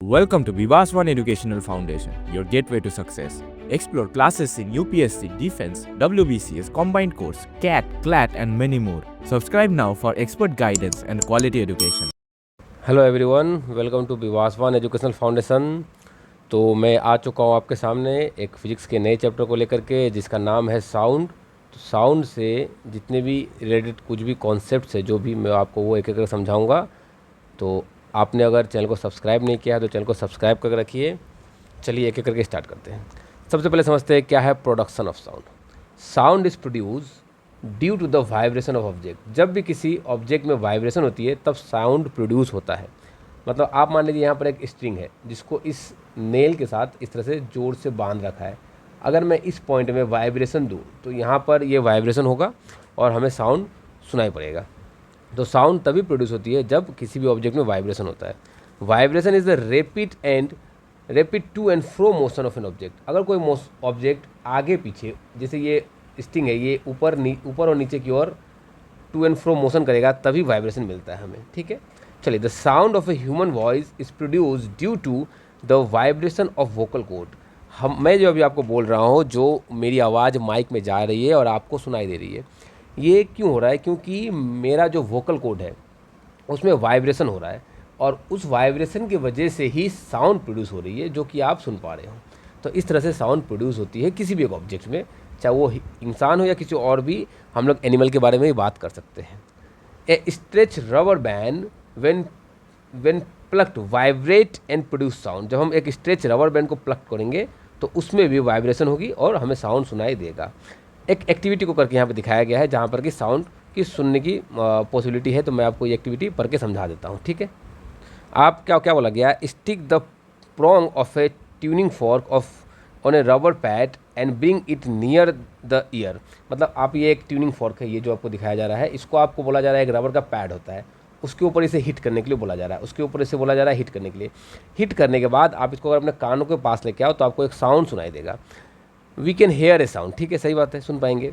Welcome to Vivaswan Educational Foundation, your gateway to success. Explore classes in UPSC, Defense, WBCS, Combined Course, CAT, CLAT, and many more. Subscribe now for expert guidance and quality education. Hello everyone, welcome to Vivaswan educational foundation. तो मैं आ चुका हूँ आपके सामने एक physics के नए chapter को लेकर के, जिसका नाम है साउंड। तो साउंड से जितने भी रिलेटेड कुछ भी कॉन्सेप्ट्स है, जो भी मैं आपको वो एक एक करके समझाऊंगा। तो आपने अगर चैनल को सब्सक्राइब नहीं किया है तो चैनल को सब्सक्राइब करके रखिए। चलिए एक एक करके स्टार्ट करते हैं। सबसे पहले समझते हैं क्या है production of sound. Sound is produce due to the vibration of object. जब भी किसी ऑब्जेक्ट में वाइब्रेशन होती है तब साउंड प्रोड्यूस होता है। मतलब आप मान लीजिए यहाँ पर एक स्ट्रिंग है जिसको इस नेल के साथ इस तरह से जोर से बांध रखा है। अगर मैं इस पॉइंट में वाइब्रेशन दूँ तो यहाँ पर ये वाइब्रेशन होगा और हमें साउंड सुनाई पड़ेगा। तो साउंड तभी प्रोड्यूस होती है जब किसी भी ऑब्जेक्ट में वाइब्रेशन होता है। Vibration is the rapid to and fro motion of an object. अगर कोई ऑब्जेक्ट आगे पीछे, जैसे ये स्टिंग है, ये ऊपर और नीचे की ओर टू एंड फ्रो मोशन करेगा तभी वाइब्रेशन मिलता है हमें। ठीक है, चलिए। The sound of a human voice is produce due to the vibration of vocal cord. मैं जो अभी आपको बोल रहा हूँ, जो मेरी आवाज़ माइक में जा रही है और आपको सुनाई दे रही है, ये क्यों हो रहा है? क्योंकि मेरा जो वोकल कॉर्ड है उसमें वाइब्रेशन हो रहा है और उस वाइब्रेशन की वजह से ही साउंड प्रोड्यूस हो रही है, जो कि आप सुन पा रहे हो। तो इस तरह से साउंड प्रोड्यूस होती है किसी भी एक ऑब्जेक्ट में, चाहे वो इंसान हो या किसी और भी। हम लोग एनिमल के बारे में भी बात कर सकते हैं। A stretch rubber band when plucked vibrate and produce sound. जब हम एक स्ट्रेच रबर बैंड को प्लग करेंगे तो उसमें भी वाइब्रेशन होगी और हमें साउंड सुनाई देगा। एक एक्टिविटी को करके यहाँ पे दिखाया गया है जहाँ पर कि साउंड की सुनने की पॉसिबिलिटी है। तो मैं आपको ये एक्टिविटी पढ़ के समझा देता हूँ। ठीक है, आप क्या क्या बोला गया? Stick the prong of A tuning fork of on A rubber pad and bring it near the year. मतलब आप, ये एक ट्यूनिंग फॉर्क है, ये जो आपको दिखाया जा रहा है, इसको आपको बोला जा रहा है, एक रबर का पैड होता है, उसके ऊपर इसे हिट करने के लिए बोला जा रहा है। उसके ऊपर इसे बोला जा रहा है हिट करने के लिए। हिट करने के बाद आप इसको अगर अपने कानों के पास लेके आओ तो आपको एक साउंड सुनाई देगा। We can hear a sound. ठीक है, सही बात है, सुन पाएंगे।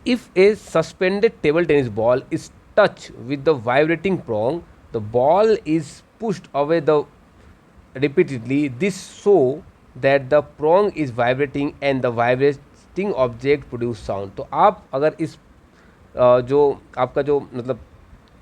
If a suspended table tennis ball is touch with the vibrating prong, the ball is pushed away the repeatedly, this show that the prong is vibrating and the vibrating object produce sound। तो आप अगर इस जो आपका जो मतलब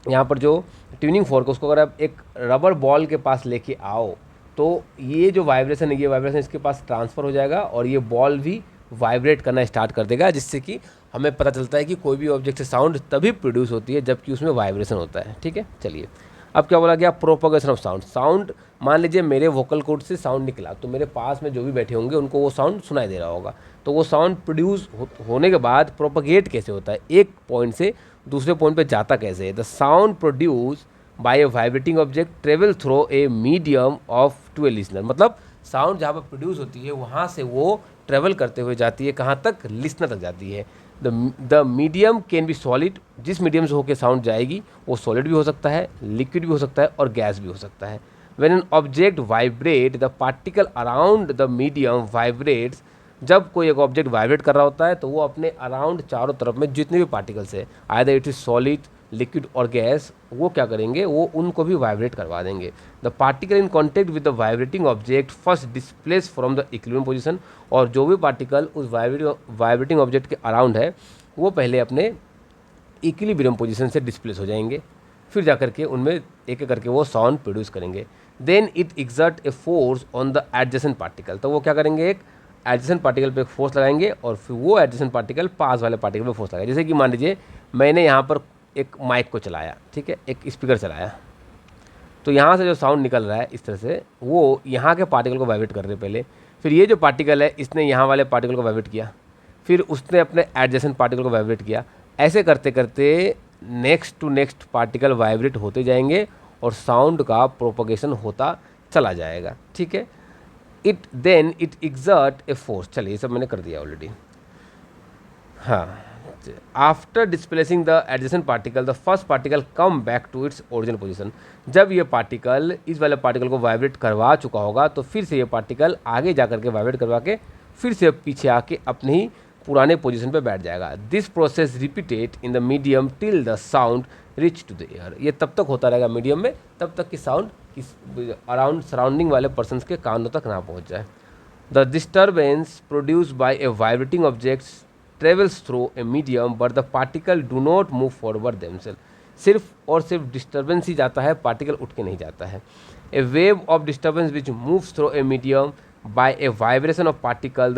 यहाँ पर जो ट्यूनिंग फोर्क है, उसको अगर आप एक रबर बॉल के पास लेके आओ तो ये जो वाइब्रेशन है, ये वाइब्रेशन इसके पास ट्रांसफ़र हो जाएगा और ये बॉल भी वाइब्रेट करना स्टार्ट कर देगा, जिससे कि हमें पता चलता है कि कोई भी ऑब्जेक्ट से साउंड तभी प्रोड्यूस होती है जबकि उसमें वाइब्रेशन होता है। ठीक है, चलिए। अब क्या बोला गया? Propagation of sound. साउंड, मान लीजिए मेरे वोकल कॉर्ड से साउंड निकला तो मेरे पास में जो भी बैठे होंगे उनको वो साउंड सुनाई दे रहा होगा। तो वो साउंड प्रोड्यूस होने के बाद प्रोपगेट कैसे होता है, एक पॉइंट से दूसरे पॉइंट पे जाता कैसे है? The sound produce by a vibrating object travel through a medium of to a listener. मतलब साउंड जहाँ पर प्रोड्यूस होती है वहाँ से वो ट्रेवल करते हुए जाती है, कहाँ तक? लिसनर तक जाती है। The medium can be solid. जिस मीडियम से होकर साउंड जाएगी वो सॉलिड भी हो सकता है, लिक्विड भी हो सकता है और गैस भी हो सकता है। When an object vibrate the particle around the medium vibrates. जब कोई एक ऑब्जेक्ट वाइब्रेट कर रहा होता है तो वो अपने अराउंड चारों तरफ में जितने भी पार्टिकल्स है, either it is solid, liquid और गैस, वो क्या करेंगे? वो उनको भी वाइब्रेट करवा देंगे। The particle in contact with the vibrating object first displace from the equilibrium position. और जो भी पार्टिकल उस वाइब्रेटिंग ऑब्जेक्ट के अराउंड है वो पहले अपने इक्विलिब्रियम पोजीशन से डिस्प्लेस हो जाएंगे, फिर जाकर के उनमें एक एक करके वो साउंड प्रोड्यूस करेंगे। Then it exert a force on the adjacent particle. तो वो क्या करेंगे? एक एडजेसेंट पार्टिकल पे एक फोर्स लगाएंगे और फिर वो एडजेसेंट पार्टिकल पास वाले पार्टिकल पे फोर्स लगाएगा। जैसे कि मान लीजिए मैंने यहाँ पर एक माइक को चलाया, ठीक है, एक स्पीकर चलाया, तो यहाँ से जो साउंड निकल रहा है इस तरह से, वो यहाँ के पार्टिकल को वाइब्रेट कर रहे हैं पहले, फिर ये जो पार्टिकल है इसने यहाँ वाले पार्टिकल को वाइब्रेट किया, फिर उसने अपने एडजेसेंट पार्टिकल को वाइब्रेट किया। ऐसे करते करते next to next particle vibrate होते जाएंगे और साउंड का प्रोपगेशन होता चला जाएगा। ठीक है, इट एक्सर्ट ए फोर्स। चलिए, ये सब मैंने कर दिया ऑलरेडी। हाँ, after displacing the adjacent particle the first particle come back to its original position. जब ये पार्टिकल इस वाले पार्टिकल को वाइब्रेट करवा चुका होगा तो फिर से ये पार्टिकल आगे जा करके वाइब्रेट करवा के फिर से पीछे आके अपने ही पुराने पोजीशन पे बैठ जाएगा। This process repeated in the medium till the sound reach to the air. ये तब तक होता रहेगा मीडियम में, तब तक कि साउंड कि अराउंड सराउंडिंग वाले पर्सन्स के कानों तक ना पहुंच जाए। The disturbance produced by a vibrating objects travels through a medium but the particle do not move forward themself. सिर्फ और सिर्फ डिस्टर्बेंस ही जाता है, पार्टिकल उठ के नहीं जाता है। A wave of disturbance which moves through a medium by a vibration of particle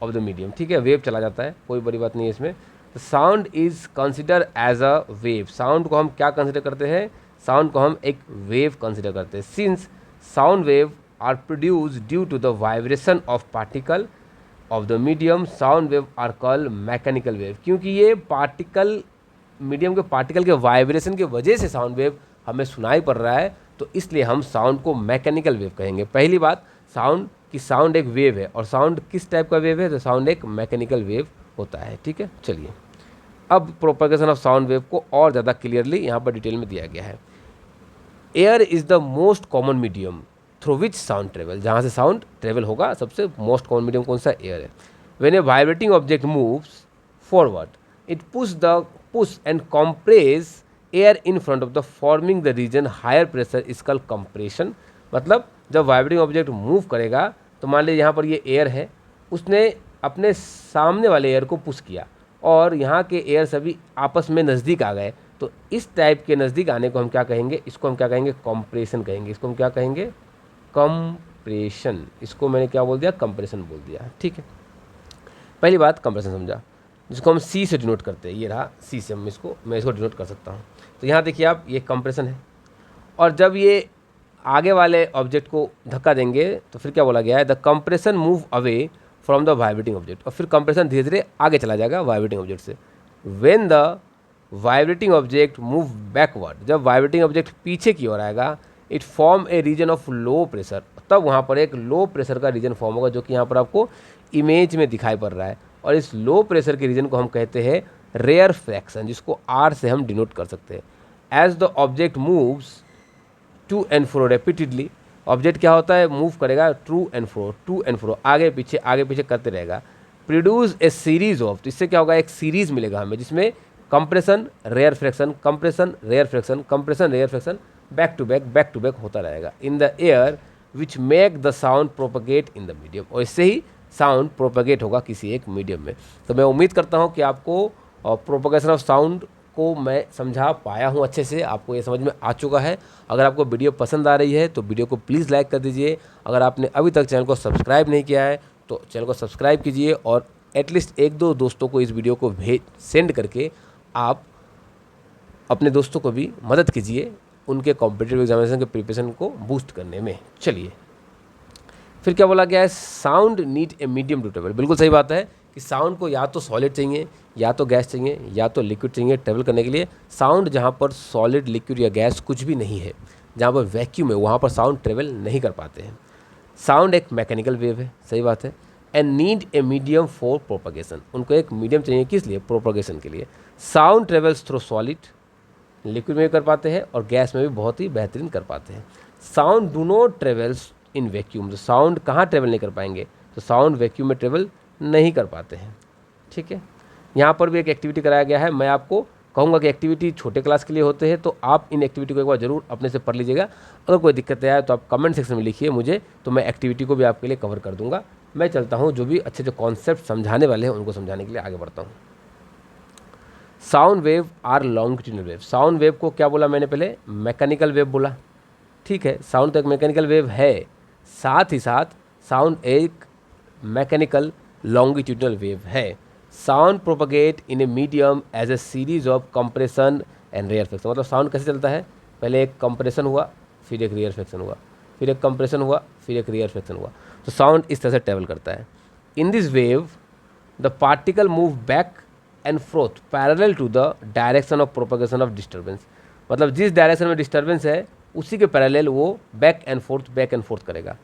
of the medium. ठीक है, वेव चला जाता है, कोई बड़ी बात नहीं है इसमें। Sound is consider as a wave. Sound को हम क्या कंसिडर करते हैं? साउंड को हम एक वेव कंसिडर करते हैं। Since sound wave are produce due to the vibration of particle of the medium, sound wave are called mechanical wave. क्योंकि ये पार्टिकल, मीडियम के पार्टिकल के वाइब्रेशन की वजह से साउंड वेव हमें सुनाई पड़ रहा है, तो इसलिए हम साउंड को मैकेनिकल वेव कहेंगे। पहली बात, साउंड की साउंड एक वेव है, और साउंड किस टाइप का वेव है? तो साउंड एक मैकेनिकल वेव होता है। ठीक है, चलिए अब प्रोपगेशन ऑफ साउंड वेव को और ज़्यादा क्लियरली यहाँ पर डिटेल में दिया गया है। Air is the most common medium through which sound travel. जहाँ से साउंड ट्रेवल होगा सबसे मोस्ट कॉमन मीडियम कौन सा? एयर है। When a vibrating object moves forward it push and compress air in front of the forming the region higher pressure is called compression. मतलब जब vibrating object move करेगा तो मान लीजिए यहाँ पर ये एयर है, उसने अपने सामने वाले एयर को पुश किया और यहाँ के एयर सभी आपस में नज़दीक आ गए, तो इस टाइप के नज़दीक आने को हम क्या कहेंगे? इसको हम क्या कहेंगे? कंप्रेशन कहेंगे। इसको हम क्या कहेंगे? कंप्रेशन। इसको मैंने क्या बोल दिया? कंप्रेशन बोल दिया। ठीक है, पहली बात कंप्रेशन समझा, जिसको हम सी से डिनोट करते हैं। ये रहा सी से, मैं इसको डिनोट कर सकता हूँ। तो यहाँ देखिए आप, ये कंप्रेशन है, और जब ये आगे वाले ऑब्जेक्ट को धक्का देंगे तो फिर क्या बोला गया है? The compression move away from the vibrating object. और फिर कंप्रेशन धीरे धीरे आगे चला जाएगा वाइब्रेटिंग ऑब्जेक्ट से। When the vibrating object move backward, जब वाइब्रेटिंग ऑब्जेक्ट पीछे की ओर आएगा, it form a region of low pressure. तब वहाँ पर एक लो प्रेशर का रीजन फॉर्म होगा, जो कि यहाँ पर आपको इमेज में दिखाई पड़ रहा है। और इस लो प्रेशर के रीजन को हम कहते हैं रेयर फ्रैक्शन, जिसको आर से हम डिनोट कर सकते हैं। As the object moves to and fro repeatedly, object क्या होता है? मूव करेगा टू एंड फ्रो, आगे पीछे करते रहेगा। प्रोड्यूस ए सीरीज ऑफ, तो इससे क्या होगा? एक सीरीज मिलेगा हमें, जिसमें compression, rarefaction, compression, rarefaction, compression, rarefaction, back to back to रहेगा in the air which make the sound propagate in the medium. और इससे ही साउंड प्रोपगेट होगा किसी एक मीडियम में। तो मैं उम्मीद करता हूँ कि आपको प्रोपगेशन ऑफ साउंड को मैं समझा पाया हूँ अच्छे से, आपको ये समझ में आ चुका है। अगर आपको वीडियो पसंद आ रही है तो वीडियो को प्लीज़ लाइक कर दीजिए। अगर आपने अभी तक चैनल को सब्सक्राइब नहीं किया है तो चैनल को सब्सक्राइब कीजिए, और एटलीस्ट एक दो दोस्तों को इस वीडियो को सेंड करके आप अपने दोस्तों को भी मदद कीजिए उनके कॉम्पिटिटिव एग्जामिनेशन के प्रिपरेशन को बूस्ट करने में। चलिए फिर क्या बोला गया है? Sound need a medium to travel. बिल्कुल सही बात है कि साउंड को या तो सॉलिड चाहिए, या तो गैस चाहिए, या तो लिक्विड चाहिए ट्रेवल करने के लिए। साउंड जहाँ पर सॉलिड, लिक्विड या गैस कुछ भी नहीं है, जहाँ पर वैक्यूम है, वहाँ पर साउंड ट्रेवल नहीं कर पाते हैं। साउंड एक मैकेनिकल वेव है, सही बात है, and need a medium for propagation. उनको एक मीडियम चाहिए, किस लिए? प्रोपगेशन के लिए। Sound travels through solid, liquid में भी कर पाते हैं और गैस में भी बहुत ही बेहतरीन कर पाते हैं। Sound do not travels in vacuum. तो साउंड कहाँ ट्रेवल नहीं कर पाएंगे? तो साउंड वैक्यूम में ट्रेवल नहीं कर पाते हैं। ठीक है, यहाँ पर भी एक एक्टिविटी कराया गया है। मैं आपको कहूँगा कि एक्टिविटी छोटे क्लास के लिए होते हैं, तो आप इन एक्टिविटी को एक बार ज़रूर अपने से पढ़ लीजिएगा। अगर कोई दिक्कत आए तो आप कमेंट सेक्शन में लिखिए मुझे, तो मैं एक्टिविटी को भी आपके लिए कवर कर दूँगा। मैं चलता हूँ, जो भी अच्छे जो कॉन्सेप्ट समझाने वाले हैं उनको समझाने के लिए आगे बढ़ता हूँ। Sound wave are longitudinal wave. Sound wave को क्या बोला मैंने पहले? मैकेनिकल वेव बोला। ठीक है, साउंड तो एक मैकेनिकल वेव है, साथ ही साथ साउंड एक मैकेनिकल लॉन्गिट्यूडिनल वेव है। Sound propagate in a medium as a series of compression and rarefaction. मतलब साउंड कैसे चलता है? पहले एक कंप्रेशन हुआ, फिर एक रेयर फ्रैक्शन हुआ, फिर एक कंप्रेशन हुआ, फिर एक रेयर फ्रैक्शन हुआ। तो साउंड इस तरह से ट्रेवल करता है। In this wave the particle move back and forth parallel to the direction of propagation of disturbance. मतलब जिस डायरेक्शन में डिस्टर्बेंस है उसी के पैरेलल वो बैक एंड फोर्थ करेगा।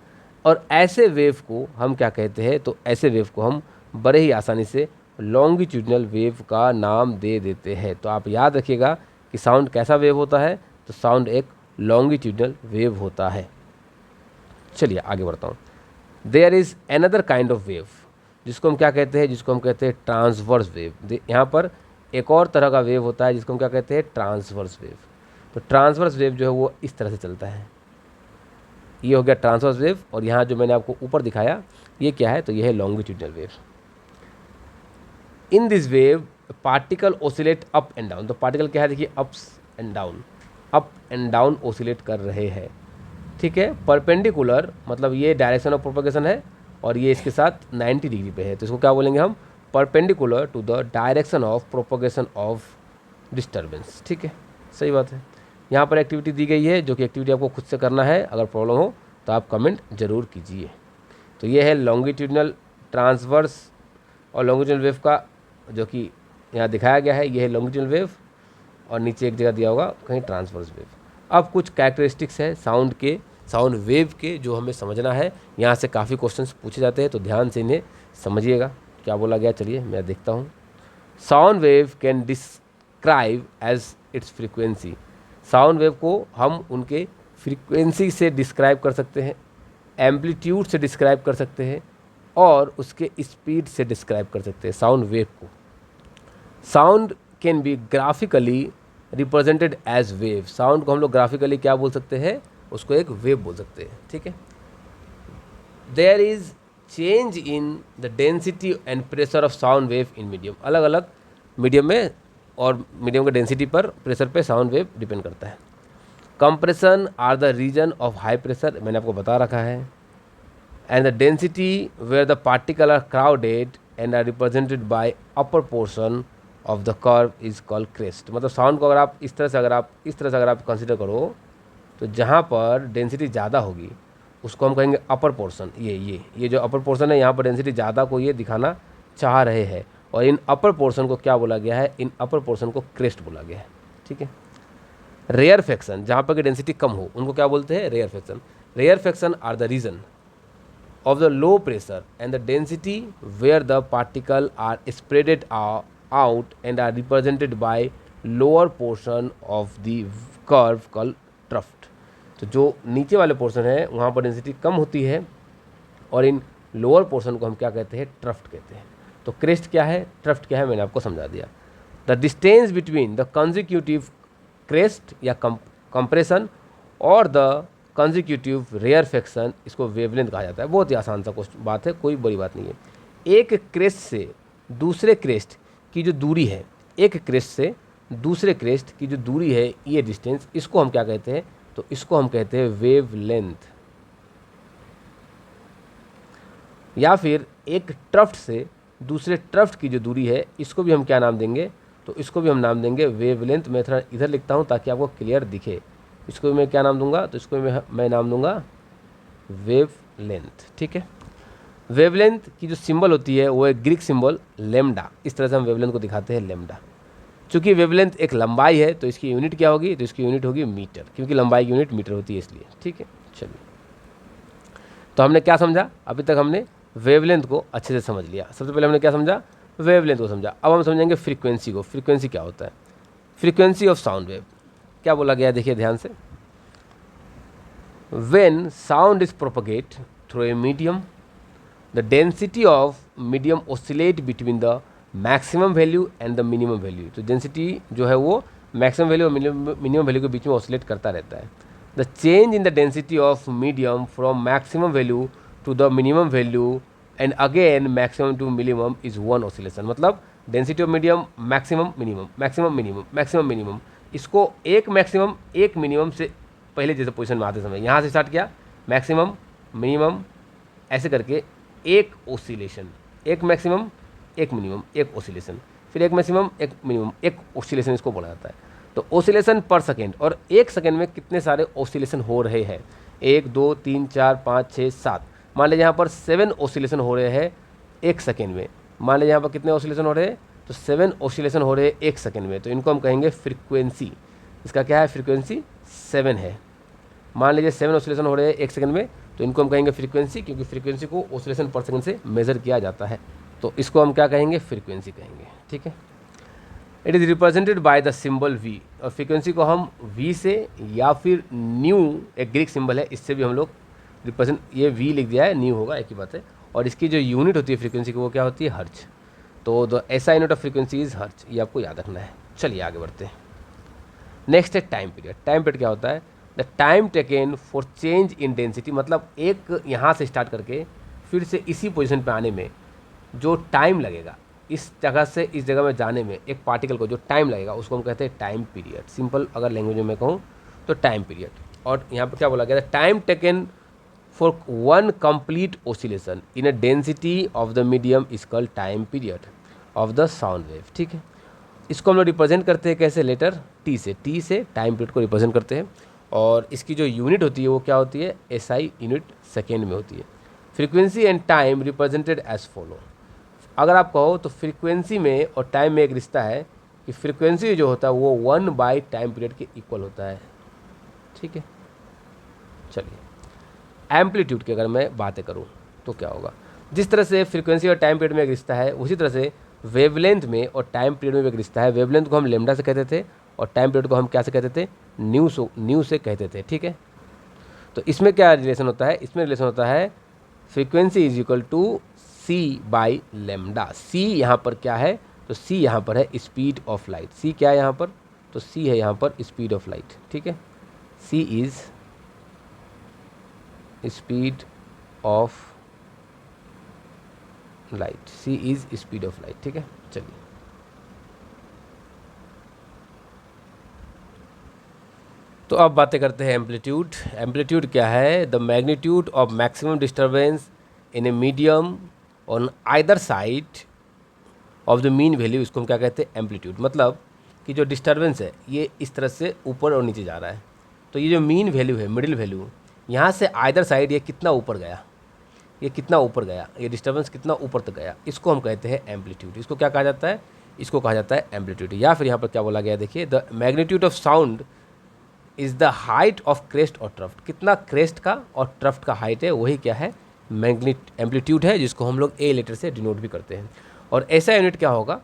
और ऐसे वेव को हम क्या कहते हैं? तो ऐसे वेव को हम बड़े ही आसानी से लॉन्गिट्यूडिनल वेव का नाम दे देते हैं। तो आप याद रखिएगा कि साउंड कैसा वेव होता है? तो साउंड एक लॉन्गिट्यूडिनल वेव होता है। चलिए आगे बढ़ता हूँ। There is another kind of wave, जिसको हम क्या कहते हैं? जिसको हम कहते हैं ट्रांसवर्स वेव। यहाँ पर एक और तरह का वेव होता है जिसको हम क्या कहते हैं? Transverse wave. तो ट्रांसवर्स वेव जो है वो इस तरह से चलता है। ये हो गया ट्रांसवर्स वेव, और यहाँ जो मैंने आपको ऊपर दिखाया ये क्या है, तो ये है longitudinal wave. In this wave particle oscillate up and down. तो पार्टिकल क्या है, देखिए ups and down, up and down oscillate कर रहे हैं, ठीक है। परपेंडिकुलर मतलब ये डायरेक्शन ऑफ प्रोपगेशन है और ये इसके साथ 90 डिग्री पे है, तो इसको क्या बोलेंगे हम, perpendicular to the direction of propagation of disturbance, ठीक है, सही बात है। यहाँ पर एक्टिविटी दी गई है जो कि एक्टिविटी आपको खुद से करना है, अगर प्रॉब्लम हो तो आप कमेंट जरूर कीजिए। तो ये है लॉन्गिट्यूडनल, ट्रांसवर्स और लॉन्गिट्यूडनल वेव का जो कि यहाँ दिखाया गया है, ये है लॉन्गिट्यूडनल वेव और नीचे एक जगह दिया होगा कहीं ट्रांसवर्स वेव। अब कुछ कैरेक्टरिस्टिक्स है साउंड के, साउंड वेव के, जो हमें समझना है। यहाँ से काफ़ी क्वेश्चंस पूछे जाते हैं, तो ध्यान से इन्हें समझिएगा क्या बोला गया। चलिए मैं देखता हूँ। Sound wave can describe as its frequency. Sound wave को हम उनके फ्रीक्वेंसी से डिस्क्राइब कर सकते हैं, एम्पलीट्यूड से डिस्क्राइब कर सकते हैं और उसके स्पीड से डिस्क्राइब कर सकते हैं साउंड वेव को। Sound can be graphically represented as wave. Sound को हम लोग ग्राफिकली क्या बोल सकते हैं, उसको एक वेव बोल सकते हैं, ठीक है। There is change in the density and pressure of sound wave in medium. अलग अलग मीडियम में और मीडियम के डेंसिटी पर, प्रेशर पे साउंड वेव डिपेंड करता है। Compression are the region of high pressure, मैंने आपको बता रखा है। And the density where the particle are crowded and are represented by upper portion of the curve is called crest. मतलब sound को अगर आप इस तरह से अगर आप कंसिडर करो, तो जहाँ पर डेंसिटी ज़्यादा होगी उसको हम कहेंगे अपर पोर्शन। ये जो अपर पोर्शन है, यहाँ पर डेंसिटी ज़्यादा को ये दिखाना चाह रहे हैं, और इन अपर पोर्शन को क्या बोला गया है, इन अपर पोर्शन को क्रेस्ट बोला गया है, ठीक है। रेयर फ्रैक्शन, जहाँ पर कि डेंसिटी कम हो उनको क्या बोलते हैं, rarefaction. Rarefaction are the region of the low pressure and the density where the particle are spreaded out and are represented by lower portion of the curve called trough. तो जो नीचे वाले portion है वहाँ पर density कम होती है और इन लोअर पोर्शन को हम क्या कहते हैं, ट्रफ्ट कहते हैं। तो क्रेस्ट क्या है, ट्रफ्ट क्या है, मैंने आपको समझा दिया। The distance between the consecutive crest या कंप्रेशन और द कंसेक्यूटिव रेयर फ्रैक्शन, इसको वेवलेंथ कहा जाता है। बहुत ही आसान सा बात है, कोई बड़ी बात नहीं है। एक क्रेस्ट से दूसरे क्रेस्ट की जो दूरी है, एक क्रेस्ट से दूसरे क्रेस्ट की जो दूरी है, ये डिस्टेंस, इसको हम क्या कहते हैं, तो इसको हम कहते हैं वेवलेंथ। या फिर एक ट्रफ्ट से दूसरे ट्रफ्ट की जो दूरी है, इसको भी हम क्या नाम देंगे, तो इसको भी हम नाम देंगे वेवलेंथ। मैं थोड़ा इधर लिखता हूँ ताकि आपको क्लियर दिखे। इसको भी मैं क्या नाम दूंगा, तो इसको मैं नाम दूंगा वेवलेंथ, ठीक है। वेवलेंथ की जो सिंबल होती है वो है ग्रीक सिंबल लेम्डा। इस तरह से हम वेवलेंथ को दिखाते हैं, लेम्डा। चूँकि वेवलेंथ एक लंबाई है तो इसकी यूनिट क्या होगी, तो इसकी यूनिट होगी मीटर, क्योंकि लंबाई की यूनिट मीटर होती है इसलिए, ठीक है। चलिए, तो हमने क्या समझा, अभी तक हमने वेवलेंथ को अच्छे से समझ लिया। सबसे पहले हमने क्या समझा, वेवलेंथ को समझा। अब हम समझेंगे फ्रीक्वेंसी को। फ्रीक्वेंसी क्या होता है, फ्रीक्वेंसी ऑफ साउंड वेव क्या बोला गया है, देखिए ध्यान से। When sound is propagate through a medium, the density of medium oscillate between the maximum value and the minimum value. तो डेंसिटी जो है वो मैक्सिमम वैल्यू और मिनिमम वैल्यू के बीच में ऑसिलेट करता रहता है। The change in the density of medium from maximum value to the minimum value and again maximum to minimum is one oscillation. मतलब density of medium maximum minimum, maximum minimum, maximum minimum, इसको एक maximum एक minimum से पहले जैसे position में आते समय यहाँ से स्टार्ट किया, मैक्सिमम मिनिमम ऐसे करके एक ऑसिलेशन, एक मैक्सिमम एक मिनिमम एक ऑसिलेशन, फिर एक मैक्सिमम एक मिनिमम एक ऑसिलेशन, इसको बोला जाता है। तो ऑसिलेशन पर सेकेंड, और एक सेकेंड में कितने सारे ऑसिलेशन हो रहे हैं, 1 2 3 4 5 6 7, मान लीजिए यहाँ पर 7 ऑसिलेशन हो रहे हैं एक सेकेंड में। मान लीजिए यहाँ पर कितने ऑसिलेशन हो रहे हैं, तो 7 ऑसिलेशन हो रहे हैं एक सेकेंड में, तो इनको हम कहेंगे फ्रीक्वेंसी। इसका क्या है, फ्रीक्वेंसी 7 है। मान लीजिए 7 ऑसिलेशन हो रहे हैं एक सेकंड में, तो इनको हम कहेंगे फ्रीक्वेंसी, क्योंकि फ्रीक्वेंसी को ऑसिलेशन पर सेकंड से मेजर किया जाता है, तो इसको हम क्या कहेंगे, फ्रीक्वेंसी कहेंगे, ठीक है। It is represented by the symbol v, और फ्रीक्वेंसी को हम वी से या फिर न्यू, एक ग्रीक सिंबल है, इससे भी हम लोग रिप्रेजेंट, ये वी लिख दिया है, न्यू होगा, एक ही बात है। और इसकी जो यूनिट होती है फ्रीक्वेंसी की वो क्या होती है, हर्ट्ज। तो the SI unit of frequency is hertz, ये आपको याद रखना है। चलिए आगे बढ़ते हैं। नेक्स्ट है टाइम पीरियड। टाइम पीरियड क्या होता है, the time taken for change in density, मतलब एक यहाँ से स्टार्ट करके फिर से इसी पोजीशन पे आने में जो टाइम लगेगा, इस जगह से इस जगह में जाने में एक पार्टिकल को जो टाइम लगेगा उसको हम कहते हैं टाइम पीरियड। सिंपल अगर लैंग्वेज में कहूँ तो टाइम पीरियड। और यहाँ पर क्या बोला गया था, time taken for one complete oscillation in a density of the medium is called time period of the sound wave. ठीक है, इसको हम लोग रिप्रेजेंट करते हैं कैसे, लेटर टी से। टी से टाइम पीरियड को रिप्रेजेंट करते हैं और इसकी जो यूनिट होती है वो क्या होती है, एसआई यूनिट सेकेंड में होती है। Frequency and time represented as follow. अगर आप कहो तो फ्रीक्वेंसी में और टाइम में एक रिश्ता है कि फ्रीक्वेंसी जो होता है वो 1/टाइम पीरियड के इक्वल होता है। ठीक है, चलिए एम्पलीट्यूड की अगर मैं बातें करूँ तो क्या होगा, जिस तरह से फ्रीक्वेंसी और टाइम पीरियड में एक रिश्ता है उसी तरह से वेवलेंथ में और टाइम पीरियड में भी एक रिश्ता है। वेवलेंथ को हम लेमडा से कहते थे और टाइम पीरियड को हम क्या से कहते थे, न्यू से कहते थे। ठीक है, तो इसमें क्या रिलेशन होता है, इसमें रिलेशन होता है frequency is equal to c by lambda. C यहाँ पर क्या है, तो सी यहाँ पर है स्पीड ऑफ लाइट। सी क्या है यहाँ पर, तो सी है यहाँ पर स्पीड ऑफ लाइट। ठीक है, c is speed of light, c is speed of light. ठीक है, चलिए तो अब बातें करते हैं एम्पलीट्यूड। एम्पलीट्यूड क्या है, the magnitude of maximum disturbance in a medium on either side of the mean value, इसको हम क्या कहते हैं, एम्पलीट्यूड। मतलब कि जो डिस्टर्बेंस है ये इस तरह से ऊपर और नीचे जा रहा है, तो ये जो मीन वैल्यू है, मिडिल वैल्यू, यहाँ से आइदर साइड ये कितना ऊपर गया, ये कितना ऊपर गया, ये डिस्टर्बेंस कितना ऊपर तक गया, इसको हम कहते हैं एम्पलीट्यूड। इसको क्या कहा जाता है, इसको कहा जाता है एम्पलीट्यूड। या फिर यहाँ पर क्या बोला गया, देखिए the magnitude of sound is the height of crest और ट्रफ्ट। कितना क्रेस्ट का और ट्रफ्ट का हाइट है वही क्या है, एम्पलीट्यूड है, जिसको हम लोग ए लेटर से डिनोट भी करते हैं। और ऐसा यूनिट क्या होगा,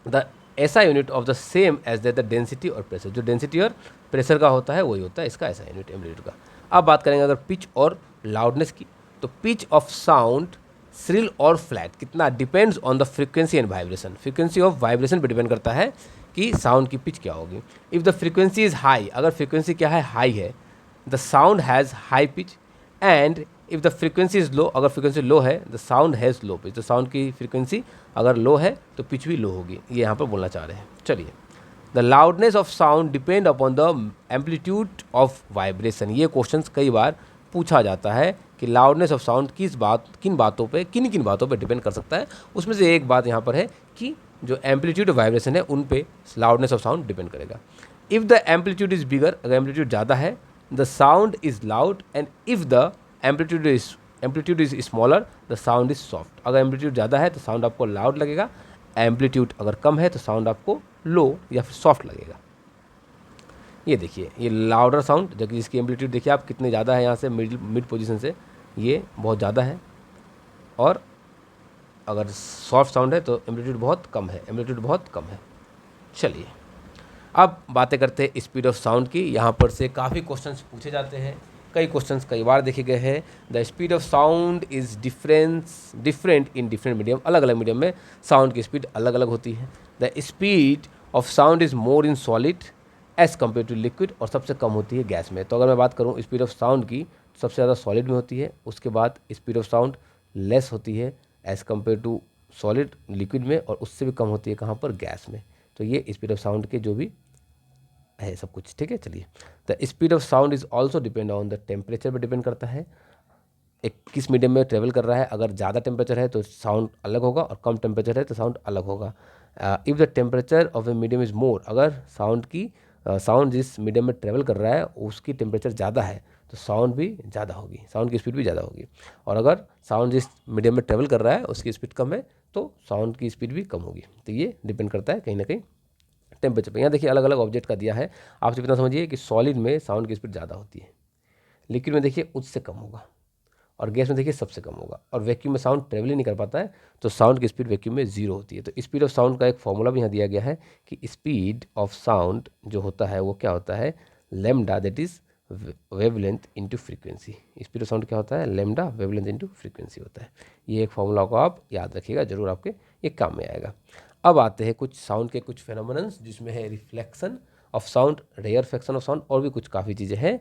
द ऐसा unit of the same as the density और प्रेशर। जो डेंसिटी और प्रेशर का होता है वही होता है इसका ऐसा यूनिट एम्पलीट्यूड का। अब बात करेंगे अगर पिच और लाउडनेस की, तो पिच ऑफ साउंड श्रिल और फ्लैट कितना depends on the frequency and vibration. Frequency of vibration पर डिपेंड करता है कि साउंड की पिच क्या होगी। If the frequency is high, अगर फ्रीक्वेंसी क्या है, हाई है, the sound has high pitch. And if the frequency is low, अगर फ्रीक्वेंसी लो है, the sound has low pitch. तो साउंड की फ्रीक्वेंसी अगर लो है तो पिच भी लो होगी, ये यहाँ पर बोलना चाह रहे हैं। चलिए, the loudness of sound depend upon the amplitude of vibration. ये क्वेश्चन कई बार पूछा जाता है कि लाउडनेस ऑफ साउंड किन बातों पे डिपेंड कर सकता है। उसमें से एक बात यहाँ पर है कि जो एम्पलीट्यूड ऑफ वाइब्रेशन है उन पे लाउडनेस ऑफ साउंड डिपेंड करेगा। If the amplitude is bigger, अगर एम्पलीट्यूड ज़्यादा है, the sound is loud. And if the amplitude is smaller, the sound is soft. अगर एम्पलीट्यूड ज़्यादा है तो साउंड आपको लाउड लगेगा, एम्पलीट्यूड अगर कम है तो साउंड आपको लो या फिर सॉफ्ट लगेगा। ये देखिए, ये लाउडर साउंड, जबकि जिसकी एम्पलीट्यूड देखिए आप कितने ज़्यादा है, यहाँ से मिड पोजीशन से ये बहुत ज़्यादा है। और अगर सॉफ्ट साउंड है तो एम्पलीट्यूड बहुत कम है, एम्पलीट्यूड बहुत कम है। चलिए अब बातें करते हैं स्पीड ऑफ साउंड की। यहाँ पर से काफ़ी क्वेश्चंस पूछे जाते हैं, कई क्वेश्चंस कई बार देखे गए हैं। The speed of sound is different in different medium. अलग अलग मीडियम में साउंड की स्पीड अलग अलग होती है। The speed of sound is more in solid as compare to liquid, और सबसे कम होती है गैस में। तो अगर मैं बात करूँ स्पीड ऑफ साउंड की, तो सबसे ज़्यादा सॉलिड में होती है, उसके बाद स्पीड ऑफ साउंड लेस होती है as compare to solid liquid में, और उससे भी कम होती है कहाँ पर, गैस में। तो ये स्पीड ऑफ साउंड के जो भी है सब कुछ। ठीक है, चलिए the speed of sound is also depend on the temperature पर डिपेंड करता है, एक किस मीडियम में ट्रेवल कर रहा है। अगर ज़्यादा टेम्परेचर है तो साउंड अलग होगा, और कम टेम्परेचर है तो साउंड अलग होगा। If the temperature of a medium is more, अगर साउंड जिस मीडियम में ट्रेवल कर रहा है उसकी टेम्परेचर ज़्यादा है तो साउंड भी ज़्यादा होगी, साउंड की स्पीड भी ज़्यादा होगी। और अगर साउंड जिस मीडियम में ट्रेवल कर रहा है उसकी स्पीड कम है तो साउंड की स्पीड भी कम होगी। तो ये डिपेंड करता है कहीं ना कहीं टेम्परेचर पर। यहाँ देखिए अलग अलग ऑब्जेक्ट का दिया है, आप सिर्फ इतना समझिए कि सॉलिड में साउंड की स्पीड ज़्यादा होती है, लिक्विड में देखिए उससे कम होगा, और गैस में देखिए सबसे कम होगा। और वैक्यूम में साउंड ट्रेवल ही नहीं कर पाता है तो साउंड की स्पीड वैक्यूम में 0 होती है। तो स्पीड ऑफ साउंड का एक फॉर्मूला भी यहाँ दिया गया है कि स्पीड ऑफ साउंड जो होता है वो क्या होता है, lambda that is wavelength into frequency. Speed of sound क्या होता है, लेमडा वेवलेंथ इनटू फ्रीक्वेंसी होता है। ये एक फॉर्मूला को आप याद रखिएगा, जरूर आपके ये काम में आएगा। अब आते हैं कुछ साउंड के कुछ फेनोमेनन्स, जिसमें है reflection of sound, rarefaction of sound, और भी कुछ काफ़ी चीज़ें हैं।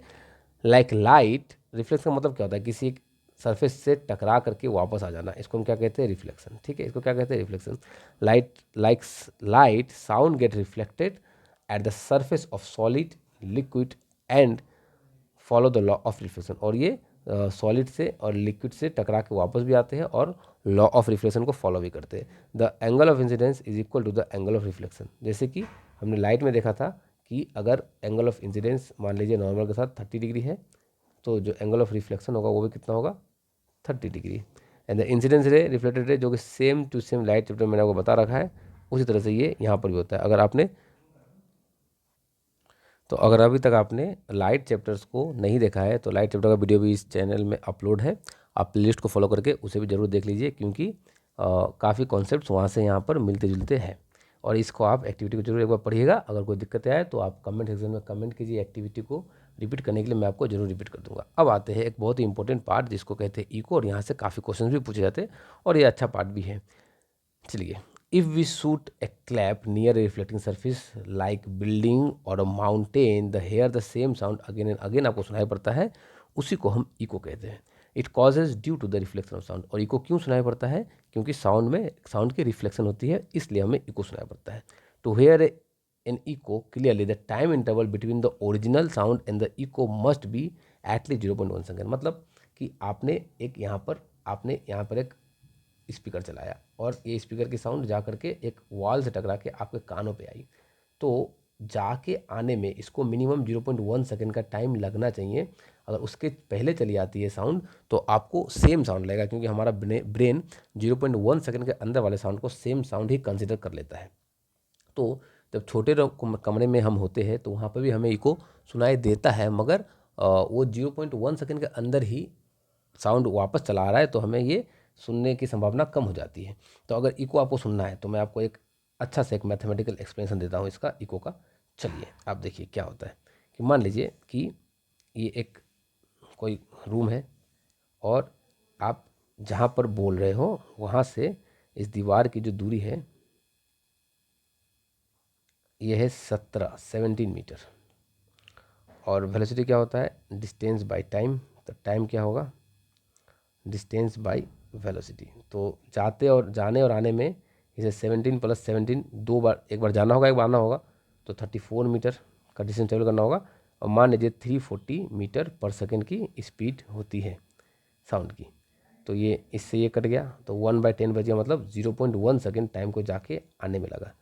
लाइक लाइट, रिफ्लेक्शन का मतलब क्या होता है, किसी एक सरफेस से टकरा करके वापस आ जाना, इसको हम क्या कहते हैं, रिफ्लेक्शन। ठीक है, इसको क्या कहते हैं, reflection. Light sound gate reflected at the surface of solid, liquid and follow the law of reflection, और ये सॉलिड से और लिक्विड से टकरा के वापस भी आते हैं और लॉ ऑफ रिफ्लेक्शन को फॉलो भी करते हैं। The angle of incidence is equal to the angle of reflection. जैसे कि हमने लाइट में देखा था कि अगर एंगल ऑफ इंसिडेंस मान लीजिए नॉर्मल के साथ 30 डिग्री है, तो जो एंगल ऑफ रिफ्लेक्शन होगा वो भी कितना होगा, 30 degree. And the incidence ray, reflected ray, जो कि same to same light chapter मैंने आपको बता रखा है, उसी तरह से ये यहाँ पर भी होता है। अगर अभी तक आपने लाइट चैप्टर्स को नहीं देखा है तो लाइट चैप्टर का वीडियो भी इस चैनल में अपलोड है, आप प्लेलिस्ट को फॉलो करके उसे भी ज़रूर देख लीजिए, क्योंकि काफ़ी कॉन्सेप्ट्स वहाँ से यहाँ पर मिलते जुलते हैं। और इसको आप एक्टिविटी को जरूर एक बार पढ़िएगा। अगर कोई दिक्कत आए तो आप कमेंट सेक्शन में कमेंट कीजिए, एक्टिविटी को रिपीट करने के लिए मैं आपको जरूर रिपीट कर दूंगा। अब आते हैं एक बहुत ही इंपॉर्टेंट पार्ट जिसको कहते हैं इको, और यहाँ से काफ़ी क्वेश्चन भी पूछे जाते हैं और ये अच्छा पार्ट भी है। चलिए, if we shoot a clap near a reflecting surface like building or a mountain, the hear the same sound again and again, आपको सुनाई पड़ता है, उसी को हम इको कहते हैं। It causes due to the reflection of sound, और इको क्यों सुनाई पड़ता है, क्योंकि साउंड की रिफ्लेक्शन होती है, इसलिए हमें इको सुनाई पड़ता है। To hear an echo clearly the time interval between the original sound and the echo must be at least 0.1 second. मतलब कि आपने यहाँ पर एक स्पीकर चलाया और ये स्पीकर की साउंड जा करके एक वॉल से टकरा के आपके कानों पे आई, तो जाके आने में इसको मिनिमम 0.1 सेकेंड का टाइम लगना चाहिए। अगर उसके पहले चली आती है साउंड तो आपको सेम साउंड लगेगा, क्योंकि हमारा ब्रेन 0.1 सेकेंड के अंदर वाले साउंड को सेम साउंड ही कंसिडर कर लेता है। तो जब छोटे कमरे में हम होते हैं तो वहाँ पर भी हमें इको सुनाई देता है, मगर वो 0.1 सेकेंड के अंदर ही साउंड वापस चला रहा है, तो हमें ये सुनने की संभावना कम हो जाती है। तो अगर इको आपको सुनना है तो मैं आपको एक अच्छा सा एक मैथमेटिकल एक्सप्लेनेशन देता हूँ इसका इको का। चलिए आप देखिए क्या होता है कि मान लीजिए कि ये एक कोई रूम है और आप जहाँ पर बोल रहे हो वहाँ से इस दीवार की जो दूरी है ये है 17 मीटर, और वेलोसिटी क्या होता है, डिस्टेंस बाय टाइम। तो टाइम क्या होगा, डिस्टेंस बाय वेलोसिटी। तो जाने और आने में इसे 17 + 17 दो बार, एक बार जाना होगा एक बार आना होगा, तो 34 मीटर का डिस्टेंस ट्रेवल करना होगा। और मान लीजिए 340 मीटर पर सेकेंड की स्पीड होती है साउंड की, तो ये इससे ये कट गया, तो 1/10 बच गया, मतलब 0.1 सेकेंड टाइम को जाके आने में लगा।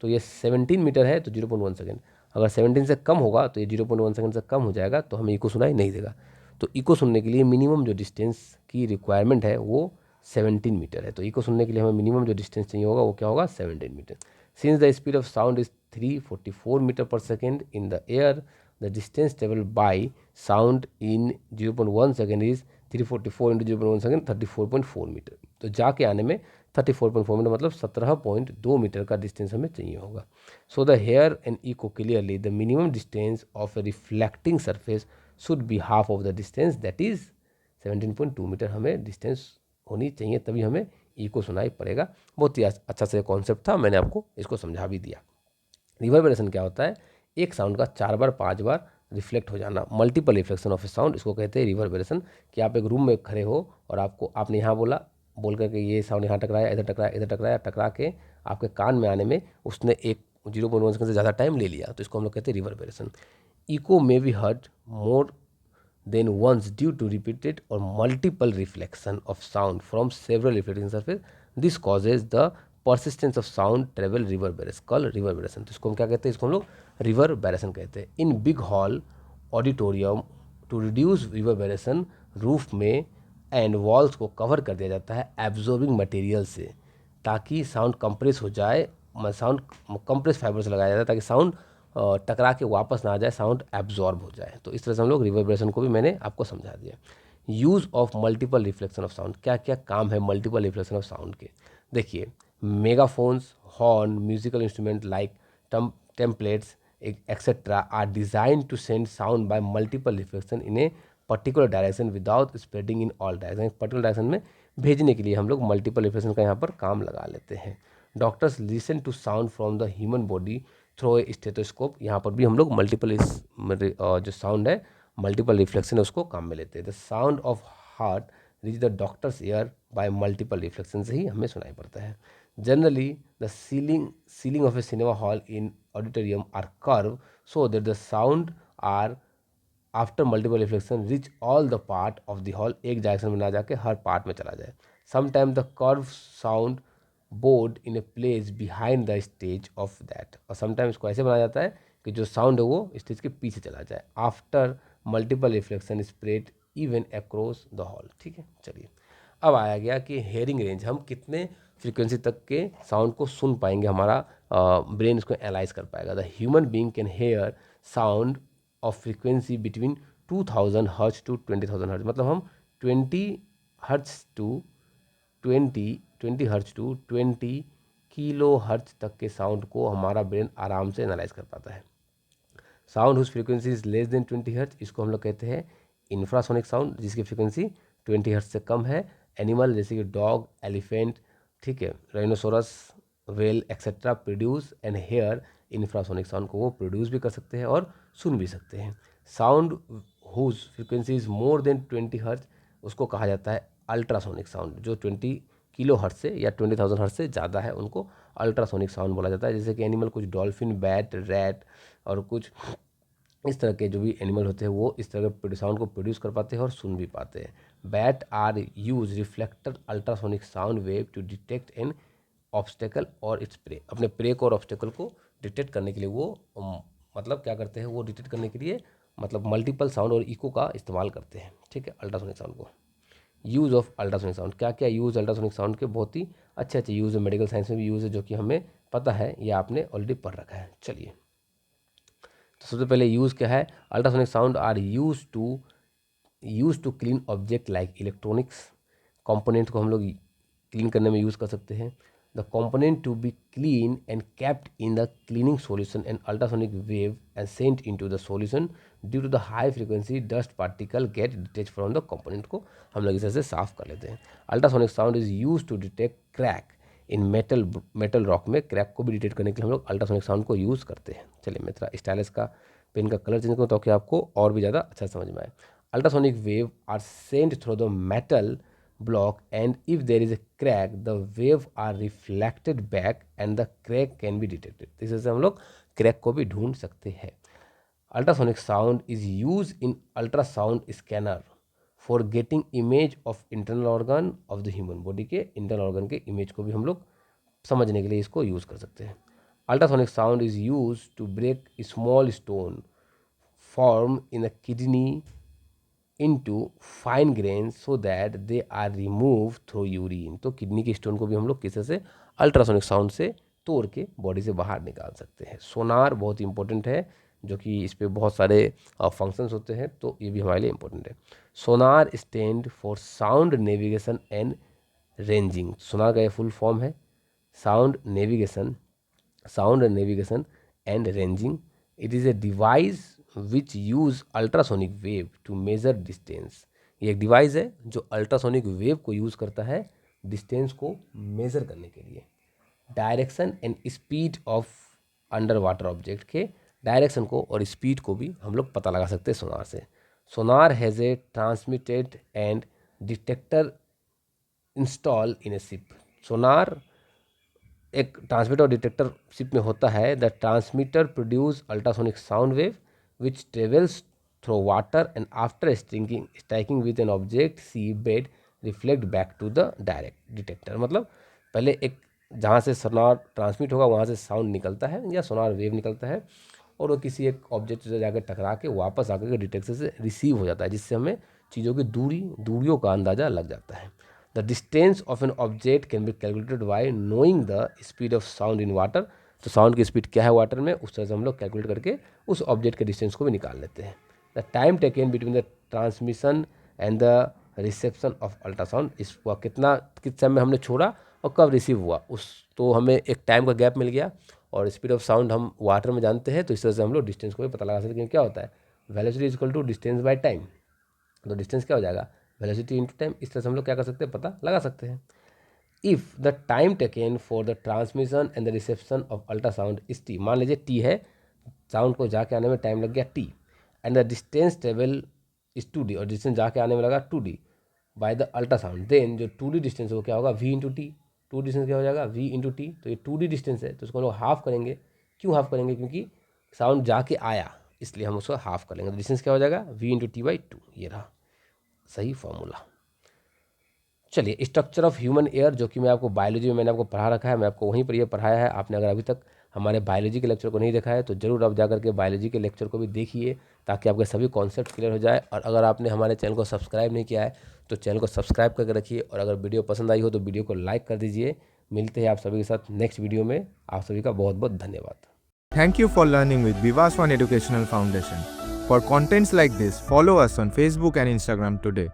तो ये 17 मीटर है तो 0.1 सेकेंड, अगर 17 से कम होगा तो ये 0.1 सेकेंड से कम हो जाएगा, तो हमें इको सुनाई नहीं देगा। तो इको सुनने के लिए मिनिमम जो डिस्टेंस की रिक्वायरमेंट है वो 17 मीटर है। तो इको सुनने के लिए हमें मिनिमम जो डिस्टेंस चाहिए होगा वो क्या होगा, 17 metre. Since the speed of sound is 344 metre per second in the air, the distance travel by sound in 0.1 second is 344 into 0.1 second 34.4 metre. तो जाके आने में 34.4 मीटर मतलब 17.2 मीटर का डिस्टेंस हमें चाहिए होगा। So the hear and echo clearly the minimum distance of a reflecting surface should be half of the distance, that is 17.2 metre हमें डिस्टेंस होनी चाहिए, तभी हमें इको सुनाई पड़ेगा। बहुत ही अच्छा सा कॉन्सेप्ट था, मैंने आपको इसको समझा भी दिया। रिवर्बरेशन क्या होता है, एक साउंड का 4 बार 5 बार रिफ्लेक्ट हो जाना, multiple reflection of A sound, इसको कहते हैं रिवर्बरेशन। कि आप एक रूम में खड़े हो और आपने यहाँ बोल करके ये साउंड यहाँ टकराया, इधर टकराया, इधर टकराया, टकरा के आपके कान में आने में उसने एक 0.1 सेकंड से ज़्यादा टाइम ले लिया, तो इसको हम लोग कहते हैं reverberation. Echo may be heard more than once due to repeated or multiple reflection of sound from several reflecting surface, this causes the persistence of sound travel reverberation, call reverberation. तो इसको हम क्या कहते हैं, इसको हम लोग रिवर्बरेशन कहते हैं। In big hall auditorium to reduce reverberation, roof में एंड वॉल्स को कवर कर दिया जाता है एब्जॉर्बिंग मटेरियल से, ताकि साउंड कंप्रेस हो जाए, साउंड कंप्रेस फाइबर से लगाया जाता है ताकि साउंड टकरा के वापस ना आ जाए, साउंड एब्जॉर्ब हो जाए। तो इस तरह से हम लोग रिवर्बरेशन को भी मैंने आपको समझा दिया। Use of multiple reflection of sound, क्या क्या काम है मल्टीपल रिफ्लेक्शन ऑफ साउंड के, देखिए megaphones, horn, musical instrument like trumpets etcetera are design to send sound by multiple reflection in a particular direction without spreading in all direction. Particular direction में भेजने के लिए हम लोग मल्टीपल रिफ्लेक्शन का यहाँ पर काम लगा लेते हैं। Doctors listen to sound from the human body through a stethoscope. यहाँ पर भी हम लोग मल्टीपल जो साउंड है मल्टीपल रिफ्लेक्शन है उसको काम में लेते हैं। The sound of heart reach the doctor's ear by multiple reflection से ही हमें सुनाई पड़ता है। Generally the ceiling of a cinema hall in auditorium are curve so that the sound are after multiple reflection reach all the part of the hall, एक डायरेक्शन में ना जाके हर पार्ट में चला जाए। Sometime the curve sound board in a place behind the stage of that, और समटाइम इसको ऐसे बनाया जाता है कि जो साउंड है वो स्टेज के पीछे चला जाए। After multiple reflection spread even across the hall. ठीक है, चलिए अब आया गया कि हेयरिंग रेंज, हम कितने फ्रीक्वेंसी तक के साउंड को सुन पाएंगे, हमारा ब्रेन इसको एनालाइज कर पाएगा। The human being can hear sound of frequency between 2000 hertz to 20,000 hertz, मतलब हम 20 hertz to 20 hertz to 20 kilo hertz तक के साउंड को हमारा ब्रेन आराम से एनालाइज कर पाता है। Sound whose frequency is less than 20 hertz, इसको हम लोग कहते हैं इंफ्रासोनिक साउंड, जिसकी फ्रीक्वेंसी 20 हर्ट्ज से कम है। एनिमल जैसे कि डॉग, एलिफेंट, ठीक है, rhinoceros, whale etcetera produce and hear infrasonic sound को वो प्रोड्यूस भी कर सकते हैं और सुन भी सकते हैं। Sound whose frequency is more than 20 hertz उसको कहा जाता है अल्ट्रासोनिक साउंड, जो 20 किलो हर्ट्ज से या 20,000 हर्ट्ज से ज़्यादा है उनको अल्ट्रासोनिक साउंड बोला जाता है। जैसे कि एनिमल कुछ डॉल्फिन, बैट, रैट और कुछ इस तरह के जो भी एनिमल होते हैं वो इस तरह के साउंड को प्रोड्यूस कर पाते हैं और सुन भी पाते हैं। Bat are use reflector ultrasonic sound wave to detect an obstacle और इट्स प्रे, अपने प्रे को और ऑब्स्टेकल को डिटेक्ट करने के लिए वो मतलब क्या करते हैं, वो डिटेक्ट करने के लिए मतलब मल्टीपल साउंड और इको का इस्तेमाल करते हैं। ठीक है, अल्ट्रासोनिक साउंड को। यूज़ ऑफ अल्ट्रासोनिक साउंड, क्या क्या यूज़ अल्ट्रासोनिक साउंड के, बहुत ही अच्छे अच्छे यूज़ है, मेडिकल साइंस में भी यूज़ है जो कि हमें पता है या आपने ऑलरेडी पढ़ रखा है। चलिए, तो सबसे पहले यूज़ क्या है, ultrasonic sound are use to clean object like electronics, component को हम लोग क्लीन करने में यूज़ कर सकते हैं। The component to be clean and kept in the cleaning solution and ultrasonic wave and sent into the solution due to the high frequency dust particle get detach from the component को हम लोग इस तरह से साफ कर लेते हैं। Ultrasonic sound is use to detect crack in metal rock, में क्रैक को भी डिटेक्ट करने के लिए हम लोग अल्ट्रासोनिक साउंड को यूज़ करते हैं। चलिए मैं थोड़ा स्टाइलस का पेन का कलर चेंज करूँ ताकि आपको और भी ज़्यादा अच्छा समझ में आए। Ultrasonic wave are sent through the metal block and if there is a crack the wave are reflected back and the crack can be detected। तो इस तरह से हम लोग क्रैक को भी ढूंढ सकते हैं। Ultrasonic sound is use in ultrasound scanner for getting image of internal organ of the human body, के इंटरनल ऑर्गन के इमेज को भी हम लोग समझने के लिए इसको यूज़ कर सकते हैं। Ultrasonic sound is use to break small stone form in the kidney into fine grains so that they are removed through urine। तो किडनी के स्टोन को भी हम लोग किसी से अल्ट्रासोनिक साउंड से तोड़ के बॉडी से बाहर निकाल सकते हैं। सोनार बहुत इंपॉर्टेंट है, जो कि इस पर बहुत सारे फंक्शंस होते हैं, तो ये भी हमारे लिए इंपॉर्टेंट है। Sonar stand for sound navigation and ranging. Sonar का ये फुल फॉर्म है sound navigation and ranging. It is a device which use ultrasonic wave to measure distance. ये एक डिवाइस है जो अल्ट्रासोनिक वेव को यूज़ करता है डिस्टेंस को मेज़र करने के लिए। Direction and speed of under water object के डायरेक्शन को और स्पीड को भी हम लोग पता लगा सकते हैं सोनार से। Sonar has a transmitted and detector install in a ship. Sonar एक ट्रांसमीटर और डिटेक्टर शिप में होता है। The transmitter produce ultrasonic sound wave which travels through water and after striking with an object sea bed reflect back to the direct detector। मतलब पहले एक जहाँ से सोनार ट्रांसमिट होगा वहाँ से साउंड निकलता है या सोनार वेव निकलता है और वो किसी एक ऑब्जेक्ट से जाकर टकरा के वापस आकर के डिटेक्टर से रिसीव हो जाता है, जिससे हमें चीज़ों की दूरियों का अंदाज़ा लग जाता है। The distance of an object can be calculated by knowing the speed of sound in water. तो साउंड की स्पीड क्या है वाटर में, उस तरह से हम लोग कैलकुलेट करके उस ऑब्जेक्ट के डिस्टेंस को भी निकाल लेते हैं। The time taken between the transmission and the reception of ultrasound, इस किस समय हमने छोड़ा और कब रिसीव हुआ, उस तो हमें एक टाइम का गैप मिल गया। और स्पीड ऑफ साउंड हम वाटर में जानते हैं, तो इस तरह से हम लोग डिस्टेंस को भी पता लगा सकते हैं। क्या होता है, velocity is equal to distance by time. तो डिस्टेंस क्या हो जाएगा, वेलोसिटी इंटू टाइम। इस तरह से हम लोग क्या कर सकते हैं, पता लगा सकते हैं। If the time taken for the transmission and the reception of ultrasound is T, मान लीजिए टी है, साउंड को जाके आने में टाइम लग गया T, and the distance travel is 2d, और डिस्टेंस जाके आने में लगा 2d by the ultrasound, then जो 2d डिस्टेंस है वो क्या होगा v इंटू टी, 2 डिस्टेंस क्या हो जाएगा v इंटू टी, तो ये 2d डिस्टेंस है तो उसको हम लोग हाफ करेंगे। क्यों हाफ करेंगे? क्योंकि साउंड जाके आया इसलिए हम उसको हाफ कर लेंगे, तो डिस्टेंस क्या हो जाएगा v इंटू टी बाई 2, ये रहा सही फॉर्मूला। चलिए, स्ट्रक्चर ऑफ ह्यूमन एयर, जो कि मैं आपको बायोलॉजी में मैंने आपको पढ़ा रखा है, मैं आपको वहीं पर ये पढ़ाया है। आपने अगर अभी तक हमारे बायोलॉजी के लेक्चर को नहीं देखा है तो ज़रूर आप जाकर के बायोलॉजी के लेक्चर को भी देखिए, ताकि आपके सभी कॉन्सेप्ट क्लियर हो जाए। और अगर आपने हमारे चैनल को सब्सक्राइब नहीं किया है तो चैनल को सब्सक्राइब करके रखिए, और अगर वीडियो पसंद आई हो तो वीडियो को लाइक कर दीजिए। मिलते हैं आप सभी के साथ नेक्स्ट वीडियो में। आप सभी का बहुत बहुत धन्यवाद। Thank you for learning with Vivas One Educational Foundation. For contents like this, follow us on Facebook and Instagram today.